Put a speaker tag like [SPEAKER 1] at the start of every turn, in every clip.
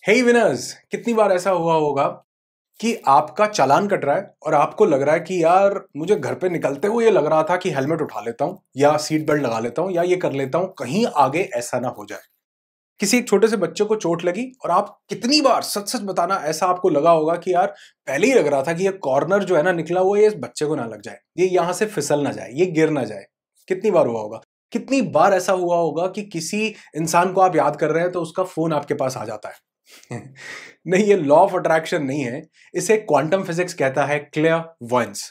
[SPEAKER 1] हे winners, कितनी बार ऐसा हुआ होगा कि आपका चालान कट रहा है और आपको लग रहा है कि यार मुझे घर पे निकलते हुए ये लग रहा था कि हेलमेट उठा लेता हूं या सीट बेल्ट लगा लेता हूं या ये कर लेता हूं, कहीं आगे ऐसा ना हो जाए। किसी एक छोटे से बच्चे को चोट लगी और आप कितनी बार सच सच बताना, ऐसा आपको लगा होगा कि यार पहले ही लग रहा था कि ये कॉर्नर जो है ना निकला हुआ, ये इस बच्चे को ना लग जाए, ये यहां से फिसल ना जाए, ये गिर ना जाए। कितनी बार हुआ होगा? कितनी बार ऐसा हुआ होगा कि किसी इंसान को आप याद कर रहे हैं तो उसका फोन आपके पास आ जाता है। नहीं, ये लॉ ऑफ अट्रैक्शन नहीं है, इसे क्वांटम फिजिक्स कहता है क्लेयरवॉयंस।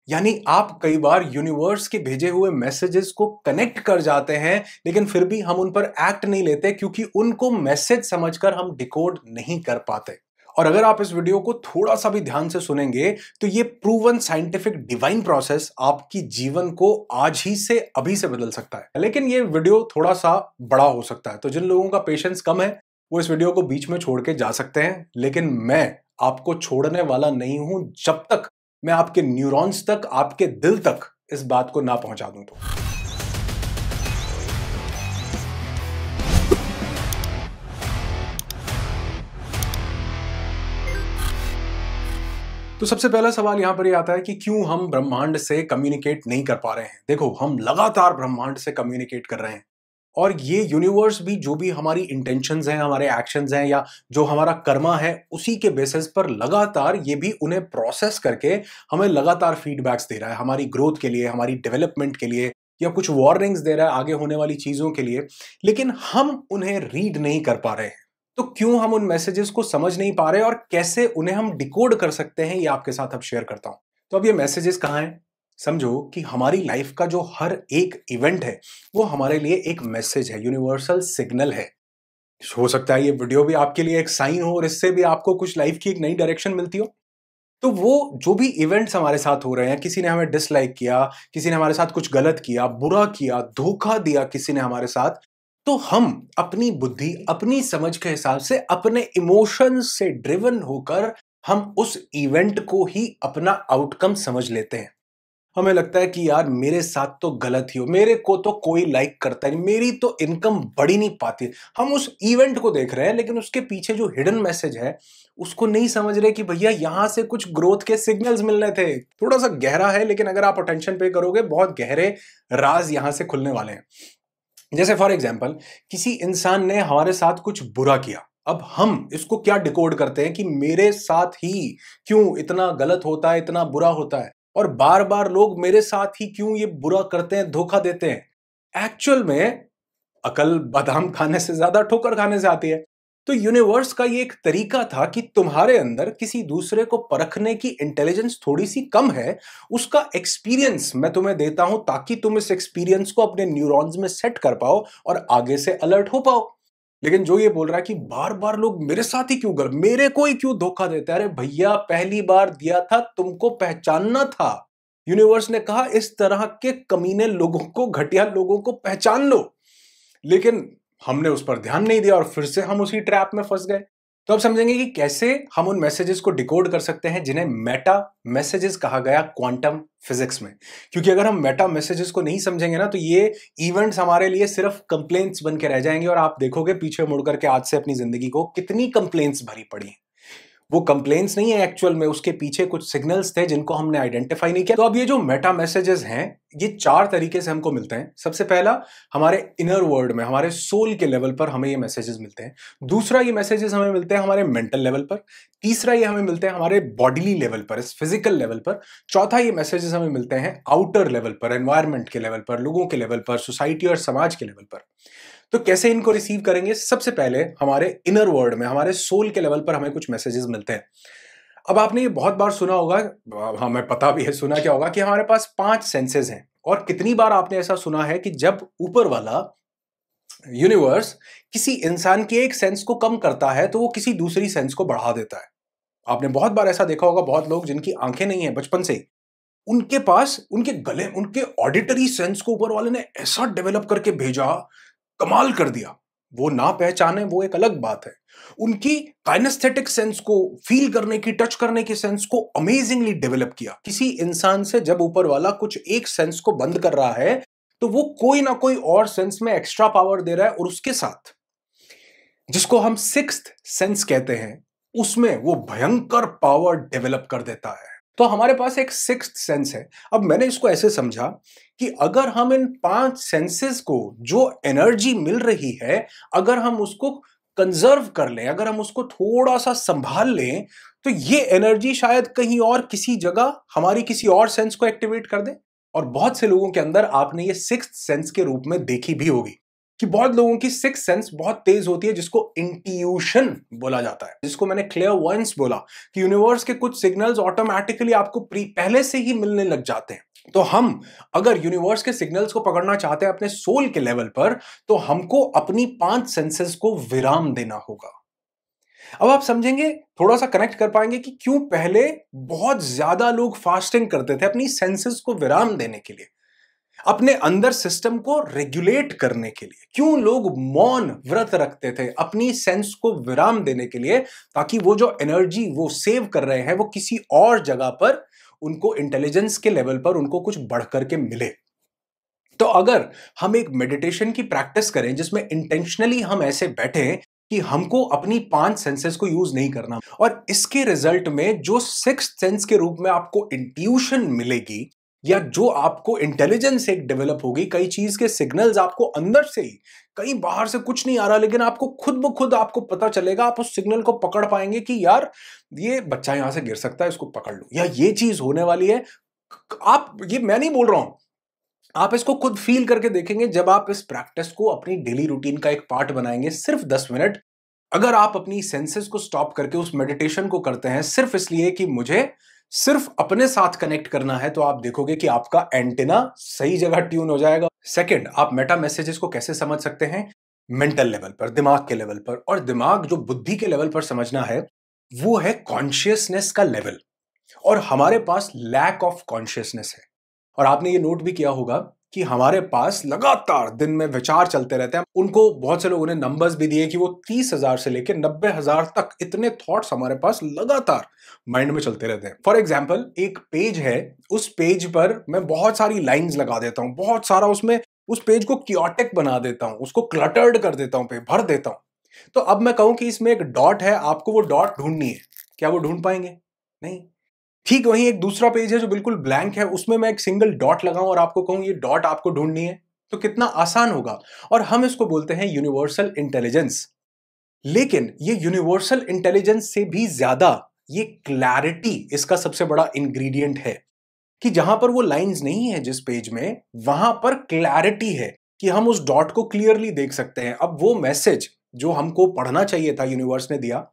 [SPEAKER 1] यानी आप कई बार यूनिवर्स के भेजे हुए मैसेजेस को कनेक्ट कर जाते हैं, लेकिन फिर भी हम उन पर एक्ट नहीं लेते क्योंकि उनको मैसेज समझकर हम डिकोड नहीं कर पाते। और अगर आप इस वीडियो को थोड़ा सा भी ध्यान से सुनेंगे तो ये प्रूवन साइंटिफिक डिवाइन प्रोसेस आपकी जीवन को आज ही से अभी से बदल सकता है। लेकिन ये वीडियो थोड़ा सा बड़ा हो सकता है, तो जिन लोगों का पेशेंस कम है वो इस वीडियो को बीच में छोड़ के जा सकते हैं, लेकिन मैं आपको छोड़ने वाला नहीं हूं जब तक मैं आपके न्यूरॉन्स तक, आपके दिल तक इस बात को ना पहुंचा दूं। तो सबसे पहला सवाल यहां पर ये आता है कि क्यों हम ब्रह्मांड से कम्युनिकेट नहीं कर पा रहे हैं। देखो, हम लगातार ब्रह्मांड से कम्युनिकेट कर रहे हैं और ये यूनिवर्स भी जो भी हमारी इंटेंशंस हैं, हमारे एक्शंस हैं या जो हमारा कर्मा है, उसी के बेसिस पर लगातार ये भी उन्हें प्रोसेस करके हमें लगातार फीडबैक्स दे रहा है, हमारी ग्रोथ के लिए, हमारी डेवलपमेंट के लिए, या कुछ वार्निंग्स दे रहा है आगे होने वाली चीजों के लिए। लेकिन हम उन्हें रीड नहीं कर पा रहे हैं। तो क्यों हम उन मैसेजेस को समझ नहीं पा रहे और कैसे उन्हें हम डिकोड कर सकते हैं, ये आपके साथ अब शेयर करता हूं। तो अब ये मैसेजेस कहां हैं? समझो कि हमारी लाइफ का जो हर एक इवेंट है वो हमारे लिए एक मैसेज है, यूनिवर्सल सिग्नल है। हो सकता है ये वीडियो भी आपके लिए एक साइन हो और इससे भी आपको कुछ लाइफ की एक नई डायरेक्शन मिलती हो। तो वो जो भी इवेंट्स हमारे साथ हो रहे हैं, किसी ने हमें डिसलाइक किया, किसी ने हमारे साथ कुछ गलत किया, बुरा किया, धोखा दिया किसी ने हमारे साथ, तो हम अपनी बुद्धि, अपनी समझ के हिसाब से, अपने इमोशंस से ड्रिवन होकर हम उस इवेंट को ही अपना आउटकम समझ लेते हैं। हमें लगता है कि यार मेरे साथ तो गलत ही हो, मेरे को तो कोई लाइक करता नहीं, मेरी तो इनकम बढ़ ही नहीं पाती। हम उस इवेंट को देख रहे हैं लेकिन उसके पीछे जो हिडन मैसेज है उसको नहीं समझ रहे कि भैया यहां से कुछ ग्रोथ के सिग्नल्स मिलने थे। थोड़ा सा गहरा है, लेकिन अगर आप अटेंशन पे करोगे बहुत गहरे राज यहां से खुलने वाले हैं। जैसे फॉर एग्जाम्पल, किसी इंसान ने हमारे साथ कुछ बुरा किया। अब हम इसको क्या डिकोड करते हैं कि मेरे साथ ही क्यों इतना गलत होता है, इतना बुरा होता है, और बार बार लोग मेरे साथ ही क्यों ये बुरा करते हैं, धोखा देते हैं। एक्चुअल में अकल बादाम खाने से ज्यादा ठोकर खाने से आती है। तो यूनिवर्स का ये एक तरीका था कि तुम्हारे अंदर किसी दूसरे को परखने की इंटेलिजेंस थोड़ी सी कम है, उसका एक्सपीरियंस मैं तुम्हें देता हूं ताकि तुम इस एक्सपीरियंस को अपने न्यूरॉन्स में सेट कर पाओ और आगे से अलर्ट हो पाओ। लेकिन जो ये बोल रहा है कि बार बार लोग मेरे साथ ही क्यों मेरे को ही क्यों धोखा देते हैं, अरे भैया पहली बार दिया था, तुमको पहचानना था। यूनिवर्स ने कहा इस तरह के कमीने लोगों को, घटिया लोगों को पहचान लो। लेकिन हमने उस पर ध्यान नहीं दिया और फिर से हम उसी ट्रैप में फंस गए। तो अब समझेंगे कि कैसे हम उन मैसेजेस को डिकोड कर सकते हैं जिन्हें मेटा मैसेजेस कहा गया क्वांटम फिजिक्स में। क्योंकि अगर हम मेटा मैसेजेस को नहीं समझेंगे ना, तो ये इवेंट्स हमारे लिए सिर्फ कंप्लेंट्स बन के रह जाएंगे और आप देखोगे पीछे मुड़ करके आज से अपनी जिंदगी को कितनी कंप्लेंट्स भरी पड़ी हैं। वो कंप्लेंट्स नहीं है एक्चुअल में, उसके पीछे कुछ सिग्नल्स थे जिनको हमने आइडेंटिफाई नहीं किया। तो अब ये जो मेटा मैसेजेस हैं, ये चार तरीके से हमको मिलते हैं। सबसे पहला, हमारे इनर वर्ल्ड में, हमारे सोल के लेवल पर हमें ये मैसेजेस मिलते हैं। दूसरा, ये मैसेजेस हमें मिलते हैं हमारे मेंटल लेवल पर। तीसरा, ये हमें मिलते हैं हमारे बॉडीली लेवल पर, इस फिजिकल लेवल पर। चौथा, ये मैसेजेस हमें मिलते हैं आउटर लेवल पर, एनवायरमेंट के लेवल पर, लोगों के लेवल पर, सोसाइटी और समाज के लेवल पर। तो कैसे इनको रिसीव करेंगे? सबसे पहले हमारे इनर वर्ल्ड में, हमारे सोल के लेवल पर हमें कुछ मैसेजेस मिलते हैं। अब आपने ये बहुत बार सुना होगा, हमें पता भी है सुना क्या होगा, कि हमारे पास 5 सेंसेस हैं। और कितनी बार आपने ऐसा सुना है कि जब ऊपर वाला यूनिवर्स किसी इंसान के एक सेंस को कम करता है तो वो किसी दूसरी सेंस को बढ़ा देता है। आपने बहुत बार ऐसा देखा होगा, बहुत लोग जिनकी आंखें नहीं है बचपन से, उनके पास उनके गले, उनके ऑडिटरी सेंस को ऊपर वाले ने ऐसा डेवलप करके भेजा, कमाल कर दिया। वो ना पहचाने वो एक अलग बात है। उनकी काइनेस्थेटिक सेंस को, फील करने की, टच करने की सेंस को अमेजिंगली डेवलप किया। किसी इंसान से जब ऊपर वाला कुछ एक सेंस को बंद कर रहा है तो वो कोई ना कोई और सेंस में एक्स्ट्रा पावर दे रहा है और उसके साथ जिसको हम सिक्स्थ सेंस कहते हैं, उसमें वो भयंकर पावर डेवलप कर देता है। तो हमारे पास एक सिक्स्थ सेंस है। अब मैंने इसको ऐसे समझा कि अगर हम इन 5 सेंसेस को जो एनर्जी मिल रही है, अगर हम उसको कंजर्व कर लें, अगर हम उसको थोड़ा सा संभाल लें, तो ये एनर्जी शायद कहीं और किसी जगह हमारी किसी और सेंस को एक्टिवेट कर दे। और बहुत से लोगों के अंदर आपने ये सिक्स्थ सेंस के रूप में देखी भी होगी कि बहुत लोगों की सिक्स्थ सेंस बहुत तेज होती है, जिसको इंट्यूशन बोला जाता है, जिसको मैंने क्लेयरवॉयंस बोला कि यूनिवर्स के कुछ सिग्नल्स ऑटोमेटिकली आपको पहले से ही मिलने लग जाते हैं। तो हम अगर यूनिवर्स के सिग्नल्स को पकड़ना चाहते हैं अपने सोल के लेवल पर, तो हमको अपनी 5 सेंसेस को विराम देना होगा। अब आप समझेंगे, थोड़ा सा कनेक्ट कर पाएंगे कि क्यों पहले बहुत ज्यादा लोग फास्टिंग करते थे अपनी सेंसेस को विराम देने के लिए, अपने अंदर सिस्टम को रेगुलेट करने के लिए। क्यों लोग मौन व्रत रखते थे अपनी सेंस को विराम देने के लिए, ताकि वो जो एनर्जी वो सेव कर रहे हैं वो किसी और जगह पर उनको इंटेलिजेंस के लेवल पर उनको कुछ बढ़ करके मिले। तो अगर हम एक मेडिटेशन की प्रैक्टिस करें जिसमें इंटेंशनली हम ऐसे बैठे कि हमको अपनी 5 सेंसेस को यूज नहीं करना, और इसके रिजल्ट में जो सिक्स्थ सेंस के रूप में आपको इंट्यूशन मिलेगी, या जो आपको इंटेलिजेंस एक डेवलप होगी, कई चीज के सिग्नल्स आपको अंदर से ही, कहीं बाहर से कुछ नहीं आ रहा, लेकिन आपको खुद ब खुद आपको पता चलेगा, आप उस सिग्नल को पकड़ पाएंगे कि यार ये बच्चा यहां से गिर सकता है, इसको पकड़ लो, या ये चीज होने वाली है। आप, ये मैं नहीं बोल रहा हूं, आप इसको खुद फील करके देखेंगे जब आप इस प्रैक्टिस को अपनी डेली रूटीन का एक पार्ट बनाएंगे। सिर्फ 10 मिनट अगर आप अपनी सेंसेस को स्टॉप करके उस मेडिटेशन को करते हैं सिर्फ इसलिए कि मुझे सिर्फ अपने साथ कनेक्ट करना है, तो आप देखोगे कि आपका एंटेना सही जगह ट्यून हो जाएगा। सेकंड, आप मेटा मैसेजेस को कैसे समझ सकते हैं? मेंटल लेवल पर, दिमाग के लेवल पर। और दिमाग जो बुद्धि के लेवल पर समझना है वो है कॉन्शियसनेस का लेवल, और हमारे पास लैक ऑफ कॉन्शियसनेस है। और आपने ये नोट भी किया होगा कि हमारे पास लगातार दिन में विचार चलते रहते हैं। उनको बहुत से लोगों ने नंबर्स भी दिए कि वो 30,000 से लेकर 90,000 तक इतने थॉट्स हमारे पास लगातार माइंड में चलते रहते हैं। फॉर एग्जाम्पल, एक पेज है, उस पेज पर मैं बहुत सारी लाइंस लगा देता हूं, बहुत सारा उसमें उस पेज को क्योटिक बना देता हूं, उसको क्लटर्ड कर देता हूं, भर देता हूं। तो अब मैं कहूं कि इसमें एक डॉट है, आपको वो डॉट ढूंढनी है, क्या वो ढूंढ पाएंगे? नहीं। ठीक वहीं एक दूसरा पेज है जो बिल्कुल ब्लैंक है, उसमें मैं एक सिंगल डॉट लगाऊं और आपको कहूं ये डॉट आपको ढूंढनी है, तो कितना आसान होगा। और हम इसको बोलते हैं यूनिवर्सल इंटेलिजेंस। लेकिन ये यूनिवर्सल इंटेलिजेंस से भी ज्यादा ये क्लैरिटी इसका सबसे बड़ा इंग्रेडिएंट है, कि जहां पर वो लाइंस नहीं है जिस पेज में, वहां पर क्लैरिटी है कि हम उस डॉट को क्लियरली देख सकते हैं। अब वो मैसेज जो हमको पढ़ना चाहिए था, यूनिवर्स ने दिया,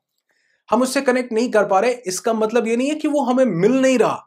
[SPEAKER 1] हम उससे कनेक्ट नहीं कर पा रहे। इसका मतलब ये नहीं है कि वो हमें मिल नहीं रहा,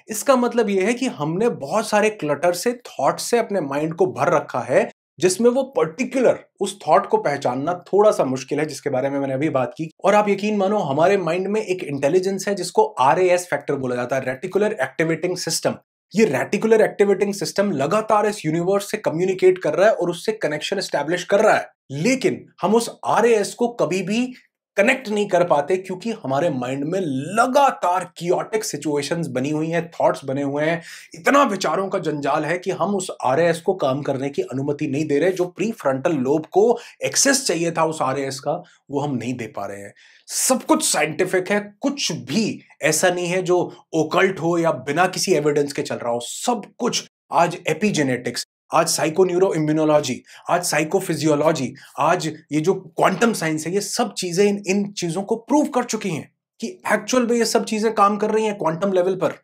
[SPEAKER 1] इसका मतलब ये है कि हमने बहुत सारे क्लटर से, थॉट से अपने माइंड को भर रखा है, जिसमें वो पर्टिकुलर उस थॉट को पहचानना थोड़ा सा मुश्किल है, जिसके बारे में मैंने अभी बात की। और आप यकीन मानो, हमारे माइंड में एक इंटेलिजेंस है जिसको RAS फैक्टर बोला जाता है, रेटिकुलर एक्टिवेटिंग सिस्टम। ये रेटिकुलर एक्टिवेटिंग सिस्टम लगातार इस यूनिवर्स से कम्युनिकेट कर रहा है और उससे कनेक्शन एस्टैब्लिश कर रहा है, लेकिन हम उस RAS को कभी भी कनेक्ट नहीं कर पाते, क्योंकि हमारे माइंड में लगातार कियोटिक सिचुएशंस बनी हुई हैं, थॉट्स बने हुए हैं, इतना विचारों का जंजाल है कि हम उस RAS को काम करने की अनुमति नहीं दे रहे। जो प्री फ्रंटल लोब को एक्सेस चाहिए था उस RAS का, वो हम नहीं दे पा रहे हैं। सब कुछ साइंटिफिक है, कुछ भी ऐसा नहीं है जो ओकल्ट हो या बिना किसी एविडेंस के चल रहा हो। सब कुछ आज एपिजेनेटिक्स, आज साइको न्यूरो इम्यूनोलॉजी, आज साइकोफिजियोलॉजी, आज ये जो क्वांटम साइंस है, ये सब चीजें इन चीजों को प्रूव कर चुकी हैं कि एक्चुअल में ये सब चीजें काम कर रही हैं क्वांटम लेवल पर।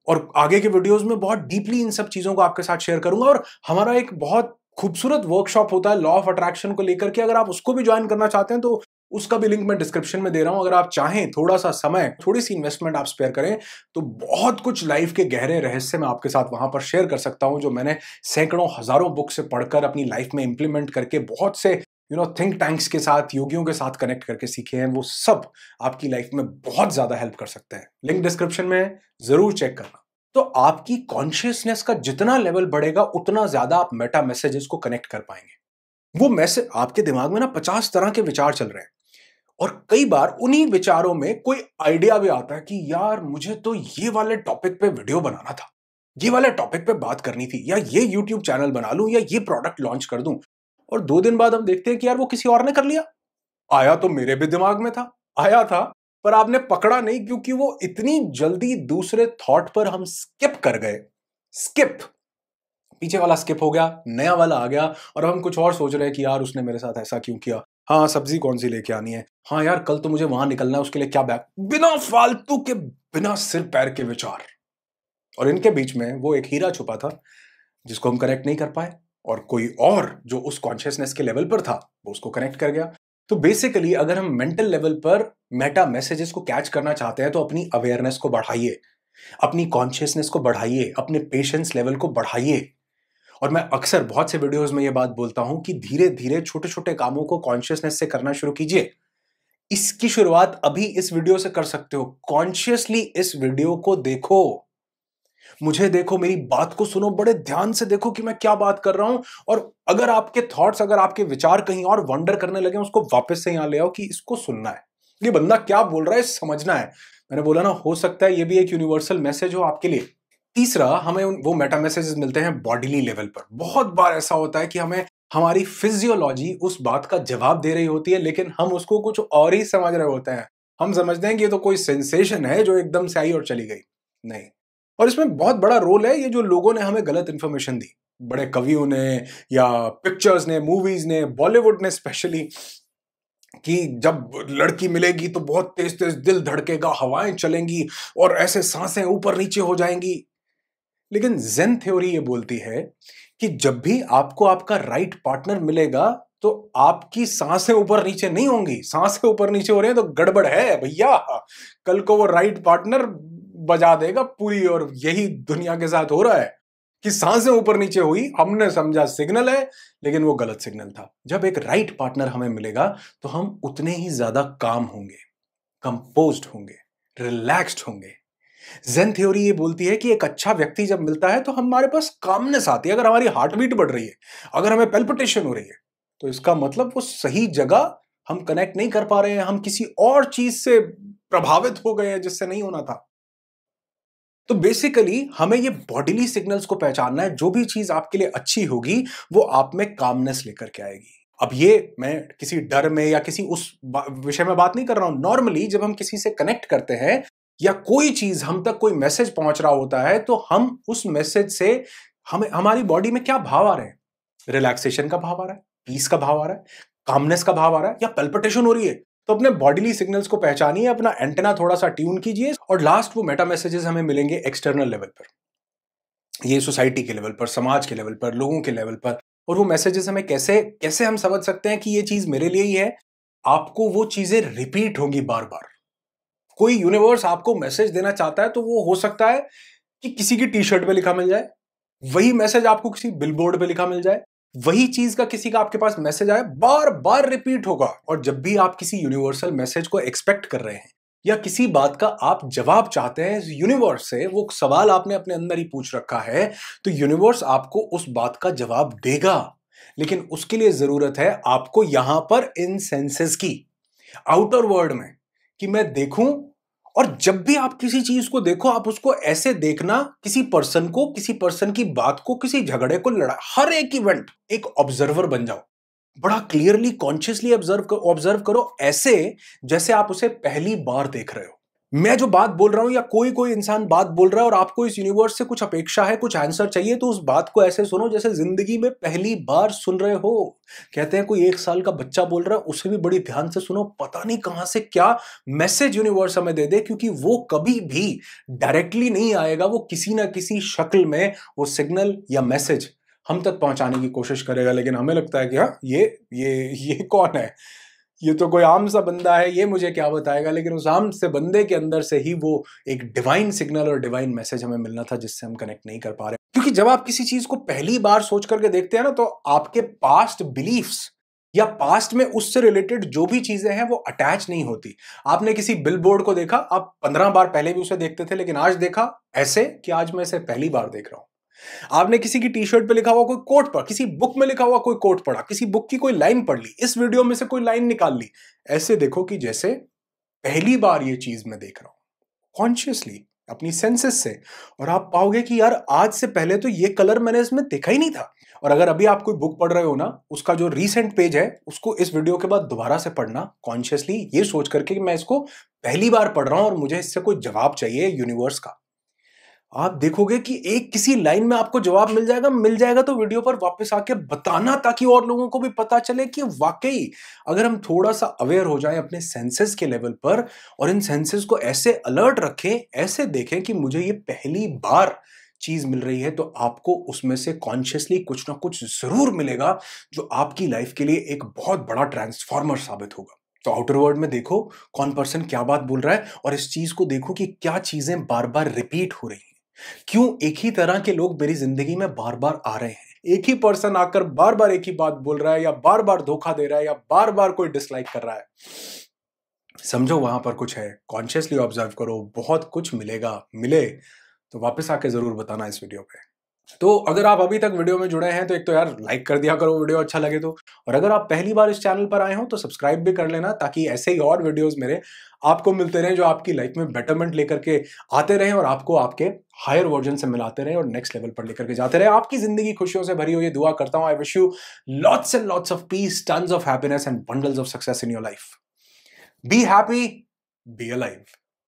[SPEAKER 1] और आगे के वीडियोस में बहुत डीपली इन सब चीजों को आपके साथ शेयर करूंगा। और हमारा एक बहुत खूबसूरत वर्कशॉप होता है लॉ ऑफ अट्रैक्शन को लेकर के, अगर आप उसको भी ज्वाइन करना चाहते हैं तो उसका भी लिंक मैं डिस्क्रिप्शन में दे रहा हूं। अगर आप चाहें, थोड़ा सा समय, थोड़ी सी इन्वेस्टमेंट आप स्पेयर करें, तो बहुत कुछ लाइफ के गहरे रहस्य मैं आपके साथ वहां पर शेयर कर सकता हूं, जो मैंने सैकड़ों हजारों बुक से पढ़कर अपनी लाइफ में इंप्लीमेंट करके, बहुत से थिंक टैंक्स के साथ, योगियों के साथ कनेक्ट करके सीखे हैं। वो सब आपकी लाइफ में बहुत ज्यादा हेल्प कर सकते हैं। लिंक डिस्क्रिप्शन में है, जरूर चेक करना। तो आपकी कॉन्शियसनेस का जितना लेवल बढ़ेगा, उतना ज्यादा आप मेटा मैसेजेस को कनेक्ट कर पाएंगे। वो मैसेज, आपके दिमाग में ना 50 तरह के विचार चल रहे हैं, और कई बार उन्हीं विचारों में कोई आइडिया भी आता है कि यार मुझे तो ये वाले टॉपिक पे वीडियो बनाना था, ये वाले टॉपिक पे बात करनी थी, या ये यूट्यूब चैनल बना लूं, या ये प्रोडक्ट लॉन्च कर दूं। और 2 दिन बाद हम देखते हैं कि यार वो किसी और ने कर लिया। आया तो मेरे भी दिमाग में था, आया था, पर आपने पकड़ा नहीं क्योंकि वो इतनी जल्दी दूसरे थॉट पर हम स्किप कर गए। स्किप, पीछे वाला स्किप हो गया, नया वाला आ गया और हम कुछ और सोच रहे हैं कि यार उसने मेरे साथ ऐसा क्यों किया, हाँ सब्जी कौन सी लेके आनी है, हाँ यार कल तो मुझे वहां निकलना है, उसके लिए क्या बैग, बिना फालतू के, बिना सिर पैर के विचार। और इनके बीच में वो एक हीरा छुपा था जिसको हम कनेक्ट नहीं कर पाए, और कोई और जो उस कॉन्शियसनेस के लेवल पर था वो उसको कनेक्ट कर गया। तो बेसिकली अगर हम मेंटल लेवल पर मेटा मैसेजेस को कैच करना चाहते हैं तो अपनी अवेयरनेस को बढ़ाइए, अपनी कॉन्शियसनेस को बढ़ाइए, अपने पेशेंस लेवल को बढ़ाइए। और मैं अक्सर बहुत से वीडियोस में ये बात बोलता हूं कि धीरे धीरे छोटे छोटे कामों को कॉन्शियसनेस से करना शुरू कीजिए। इसकी शुरुआत अभी इस वीडियो से कर सकते हो। कॉन्शियसली इस वीडियो को देखो, मुझे देखो, मेरी बात को सुनो, बड़े ध्यान से देखो कि मैं क्या बात कर रहा हूं। और अगर आपके थॉट्स, अगर आपके विचार कहीं और वंडर करने लगे, उसको वापस से यहां ले आओ कि इसको सुनना है, ये बंदा क्या बोल रहा है समझना है। मैंने बोला ना, हो सकता है ये भी एक यूनिवर्सल मैसेज हो आपके लिए। तीसरा, हमें वो मेटा मैसेजेस मिलते हैं बॉडीली लेवल पर। बहुत बार ऐसा होता है कि हमें हमारी फिजियोलॉजी उस बात का जवाब दे रही होती है, लेकिन हम उसको कुछ और ही समझ रहे होते हैं। हम समझते हैं कि ये तो कोई सेंसेशन है जो एकदम से आई और चली गई। नहीं। और इसमें बहुत बड़ा रोल है ये जो लोगों ने हमें गलत इंफॉर्मेशन दी, बड़े कवियों ने या पिक्चर्स ने, मूवीज ने, बॉलीवुड ने स्पेशली, कि जब लड़की मिलेगी तो बहुत तेज तेज दिल धड़केगा, हवाएं चलेंगी और ऐसे सांसें ऊपर नीचे हो जाएंगी। लेकिन जेन थ्योरी ये बोलती है कि जब भी आपको आपका राइट पार्टनर मिलेगा तो आपकी सांसें ऊपर नीचे नहीं होंगी। सांसें ऊपर नीचे हो रही हैं तो गड़बड़ है भैया। कल को वो राइट पार्टनर बजा देगा पूरी, और यही दुनिया के साथ हो रहा है कि सांसें ऊपर नीचे हुई, हमने समझा सिग्नल है, लेकिन वो गलत सिग्नल था। जब एक राइट पार्टनर हमें मिलेगा तो हम उतने ही ज्यादा काम होंगे, कंपोज्ड होंगे, रिलैक्स्ड होंगे। जेन थ्योरी ये बोलती है कि एक अच्छा व्यक्ति जब मिलता है तो हमारे पास कामनेस आती है। अगर हमारी हार्ट बीट बढ़ रही है, अगर हमें पेल्पिटेशन हो रही है, तो इसका मतलब वो सही जगह हम कनेक्ट नहीं कर पा रहे हैं, हम किसी और चीज से प्रभावित हो गए हैं जिससे नहीं होना था। तो बेसिकली हमें ये बॉडीली सिग्नल्स को पहचानना है। जो भी चीज आपके लिए अच्छी होगी वो आप में कामनेस लेकर के आएगी। अब ये मैं किसी डर में या किसी उस विषय में बात नहीं कर रहा हूं। नॉर्मली जब हम किसी से कनेक्ट करते हैं या कोई चीज हम तक, कोई मैसेज पहुंच रहा होता है, तो हम उस मैसेज से हमें हमारी बॉडी में क्या भाव आ रहे हैं? रिलैक्सेशन का भाव आ रहा है, पीस का भाव आ रहा है, कामनेस का भाव आ रहा है, या पल्पिटेशन हो रही है? तो अपने बॉडीली सिग्नल्स को पहचानिए, अपना एंटेना थोड़ा सा ट्यून कीजिए। और लास्ट, वो मेटा मैसेजेस हमें मिलेंगे एक्सटर्नल लेवल पर, ये सोसाइटी के लेवल पर, समाज के लेवल पर, लोगों के लेवल पर। और वो मैसेजेस हमें कैसे कैसे हम समझ सकते हैं कि ये चीज मेरे लिए ही है? आपको वो चीजें रिपीट होंगी बार बार। कोई यूनिवर्स आपको मैसेज देना चाहता है तो वो हो सकता है कि किसी की टी शर्ट पे लिखा मिल जाए, वही मैसेज आपको किसी बिलबोर्ड पे लिखा मिल जाए, वही चीज का किसी का आपके पास मैसेज आए, बार बार रिपीट होगा। और जब भी आप किसी यूनिवर्सल मैसेज को एक्सपेक्ट कर रहे हैं या किसी बात का आप जवाब चाहते हैं यूनिवर्स से, वो सवाल आपने अपने अंदर ही पूछ रखा है, तो यूनिवर्स आपको उस बात का जवाब देगा। लेकिन उसके लिए जरूरत है आपको यहां पर इन सेंसेस की, आउटर वर्ल्ड में, कि मैं देखूं। और जब भी आप किसी चीज को देखो, आप उसको ऐसे देखना, किसी पर्सन को, किसी पर्सन की बात को, किसी झगड़े को, लड़ा, हर एक इवेंट एक ऑब्जर्वर बन जाओ। बड़ा क्लियरली, कॉन्शियसली ऑब्जर्व करो, ऐसे जैसे आप उसे पहली बार देख रहे हो। मैं जो बात बोल रहा हूं या कोई कोई इंसान बात बोल रहा है और आपको इस यूनिवर्स से कुछ अपेक्षा है, कुछ आंसर चाहिए, तो उस बात को ऐसे सुनो जैसे जिंदगी में पहली बार सुन रहे हो। कहते हैं कोई 1 साल का बच्चा बोल रहा है, उसे भी बड़ी ध्यान से सुनो, पता नहीं कहां से क्या मैसेज यूनिवर्स हमें दे दे, क्योंकि वो कभी भी डायरेक्टली नहीं आएगा, वो किसी ना किसी शक्ल में वो सिग्नल या मैसेज हम तक पहुंचाने की कोशिश करेगा। लेकिन हमें लगता है कि हाँ, ये कौन है, ये तो कोई आम सा बंदा है, ये मुझे क्या बताएगा। लेकिन उस आम से बंदे के अंदर से ही वो एक डिवाइन सिग्नल और डिवाइन मैसेज हमें मिलना था, जिससे हम कनेक्ट नहीं कर पा रहे। क्योंकि जब आप किसी चीज को पहली बार सोच करके देखते हैं ना, तो आपके पास्ट बिलीफ्स या पास्ट में उससे रिलेटेड जो भी चीजें हैं वो अटैच नहीं होती। आपने किसी बिलबोर्ड को देखा, आप 15 बार पहले भी उसे देखते थे, लेकिन आज देखा ऐसे कि आज मैं इसे पहली बार देख रहा हूं। आपने किसी की टी शर्ट पे लिखा हुआ कोई कोट पढ़ा, किसी बुक में लिखा हुआ कोई कोट पढ़ा, किसी बुक की कोई लाइन पढ़ ली, इस वीडियो में से कोई लाइन निकाल ली, ऐसे देखो कि जैसे पहली बार ये चीज मैं देख रहा हूं, कॉन्शियसली, अपनी सेंसेस से। और आप पाओगे कि यार आज से पहले तो ये कलर मैंने इसमें देखा ही नहीं था। और अगर अभी आप कोई बुक पढ़ रहे हो ना, उसका जो रीसेंट पेज है उसको इस वीडियो के बाद दोबारा से पढ़ना कॉन्शियसली, ये सोच करके कि मैं इसको पहली बार पढ़ रहा हूं और मुझे इससे कोई जवाब चाहिए यूनिवर्स का। आप देखोगे कि एक किसी लाइन में आपको जवाब मिल जाएगा तो वीडियो पर वापस आके बताना, ताकि और लोगों को भी पता चले कि वाकई अगर हम थोड़ा सा अवेयर हो जाएं अपने सेंसेस के लेवल पर और इन सेंसेस को ऐसे अलर्ट रखें, ऐसे देखें कि मुझे ये पहली बार चीज मिल रही है, तो आपको उसमें से कॉन्शियसली कुछ ना कुछ जरूर मिलेगा जो आपकी लाइफ के लिए एक बहुत बड़ा ट्रांसफॉर्मर साबित होगा। तो आउटर वर्ल्ड में देखो कौन पर्सन क्या बात बोल रहा है और इस चीज को देखो कि क्या चीजें बार बार रिपीट हो रही हैं। क्यों एक ही तरह के लोग मेरी जिंदगी में बार बार आ रहे हैं। एक ही पर्सन आकर बार बार एक ही बात बोल रहा है, या बार बार धोखा दे रहा है, या बार बार कोई डिसलाइक कर रहा है। समझो वहां पर कुछ है, कॉन्शियसली ऑब्जर्व करो, बहुत कुछ मिलेगा। मिले तो वापस आके जरूर बताना इस वीडियो पे। तो अगर आप अभी तक वीडियो में जुड़े हैं तो एक तो यार लाइक कर दिया करो वीडियो अच्छा लगे तो, और अगर आप पहली बार इस चैनल पर आए हो तो सब्सक्राइब भी कर लेना, ताकि ऐसे ही और वीडियोस मेरे आपको मिलते रहें जो आपकी लाइफ में बेटरमेंट लेकर के आते रहें और आपको आपके हायर वर्जन से मिलाते रहें और नेक्स्ट लेवल पर लेकर के जाते रहे। आपकी जिंदगी खुशियों से भरी हुई दुआ करता हूं। I wish you lots and lots of peace, tons of happiness and bundles of success in your life. Be happy, be alive.